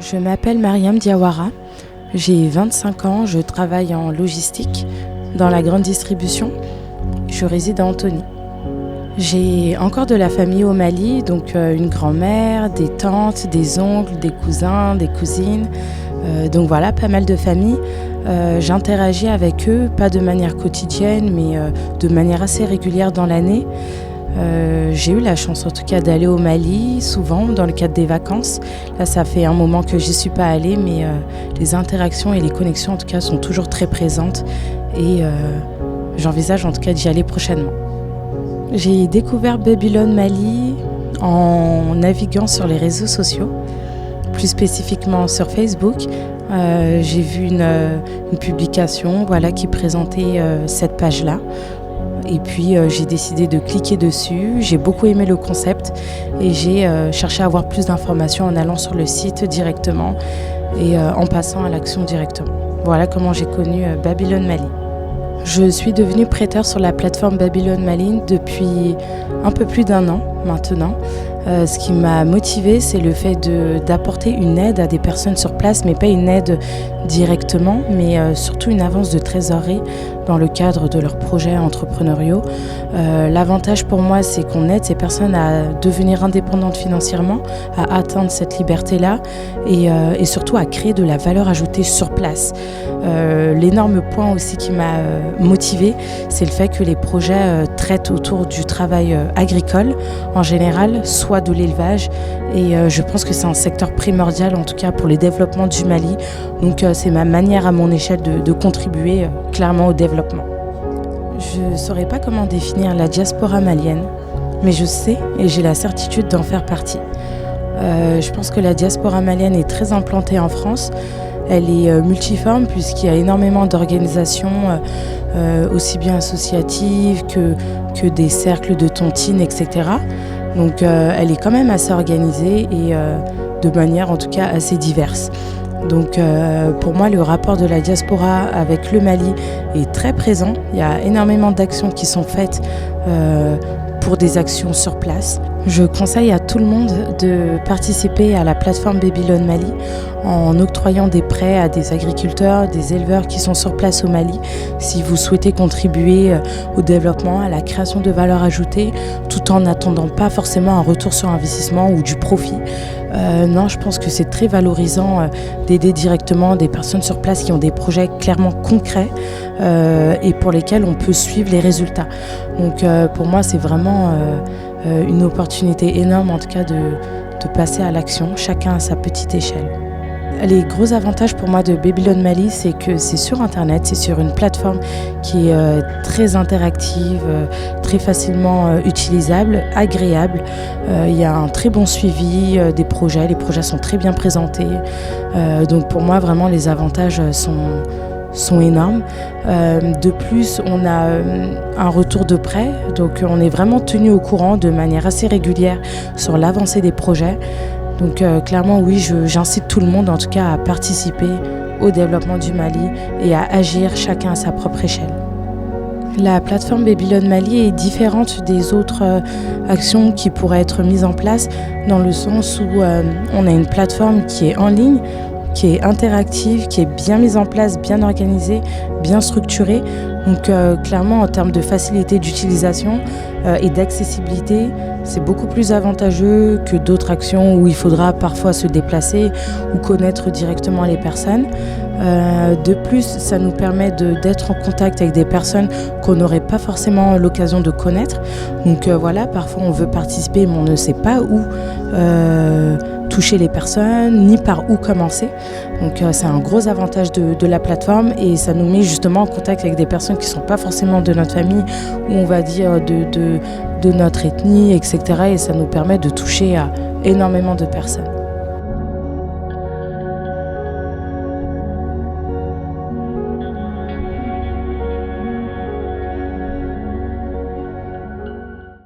Je m'appelle Mariam Diawara, j'ai 25 ans, je travaille en logistique dans la grande distribution. Je réside à Antony. J'ai encore de la famille au Mali, donc une grand-mère, des tantes, des oncles, des cousins, des cousines. Donc voilà, pas mal de familles. J'interagis avec eux, pas de manière quotidienne, mais de manière assez régulière dans l'année. J'ai eu la chance en tout cas d'aller au Mali, souvent dans le cadre des vacances. Là, ça fait un moment que j'y suis pas allée, mais les interactions et les connexions en tout cas sont toujours très présentes et j'envisage en tout cas d'y aller prochainement. J'ai découvert Babylone Mali en naviguant sur les réseaux sociaux, plus spécifiquement sur Facebook. J'ai vu une publication qui présentait cette page-là. Et puis j'ai décidé de cliquer dessus, j'ai beaucoup aimé le concept et j'ai cherché à avoir plus d'informations en allant sur le site directement et en passant à l'action directement. Voilà comment j'ai connu Babylone Mali. Je suis devenue prêteur sur la plateforme Babylone Mali depuis un peu plus d'1 an maintenant. Ce qui m'a motivée, c'est le fait d'apporter une aide à des personnes sur place, mais pas une aide directement, mais surtout une avance de trésorerie dans le cadre de leurs projets entrepreneuriaux. L'avantage pour moi, c'est qu'on aide ces personnes à devenir indépendantes financièrement, à atteindre cette liberté-là et surtout à créer de la valeur ajoutée sur place. L'énorme point aussi qui m'a motivée, c'est le fait que les projets traitent autour du travail agricole en général, soit de l'élevage, et je pense que c'est un secteur primordial en tout cas pour le développement du Mali. Donc c'est ma manière à mon échelle de contribuer clairement au développement. Je ne saurais pas comment définir la diaspora malienne, mais je sais et j'ai la certitude d'en faire partie. Je pense que la diaspora malienne est très implantée en France. Elle est multiforme puisqu'il y a énormément d'organisations, aussi bien associatives que des cercles de tontines, etc. Donc elle est quand même assez organisée et de manière en tout cas assez diverse. Donc pour moi, le rapport de la diaspora avec le Mali est très présent. Il y a énormément d'actions qui sont faites pour des actions sur place. Je conseille à tout le monde de participer à la plateforme Babylone Mali en octroyant des prêts à des agriculteurs, des éleveurs qui sont sur place au Mali. Si vous souhaitez contribuer au développement, à la création de valeur ajoutée, tout en n'attendant pas forcément un retour sur investissement ou du profit. Non, je pense que c'est très valorisant d'aider directement des personnes sur place qui ont des projets clairement concrets et pour lesquels on peut suivre les résultats. Donc pour moi, c'est vraiment une opportunité énorme en tout cas de passer à l'action, chacun à sa petite échelle. Les gros avantages pour moi de Babylone Mali, c'est que c'est sur Internet, c'est sur une plateforme qui est très interactive, très facilement utilisable, agréable. Il y a un très bon suivi des projets, les projets sont très bien présentés. Donc pour moi, vraiment, les avantages sont énormes. De plus, on a un retour de près, donc on est vraiment tenu au courant de manière assez régulière sur l'avancée des projets. Donc clairement, oui, j'incite tout le monde en tout cas à participer au développement du Mali et à agir chacun à sa propre échelle. La plateforme Babylone Mali est différente des autres actions qui pourraient être mises en place dans le sens où on a une plateforme qui est en ligne, qui est interactive, qui est bien mise en place, bien organisée, bien structurée. Donc clairement, en termes de facilité d'utilisation et d'accessibilité, c'est beaucoup plus avantageux que d'autres actions où il faudra parfois se déplacer ou connaître directement les personnes. De plus, ça nous permet d'être en contact avec des personnes qu'on n'aurait pas forcément l'occasion de connaître. Donc voilà, parfois on veut participer mais on ne sait pas où toucher les personnes, ni par où commencer. Donc c'est un gros avantage de la plateforme et ça nous met justement en contact avec des personnes qui ne sont pas forcément de notre famille ou on va dire de notre ethnie, etc. Et ça nous permet de toucher à énormément de personnes.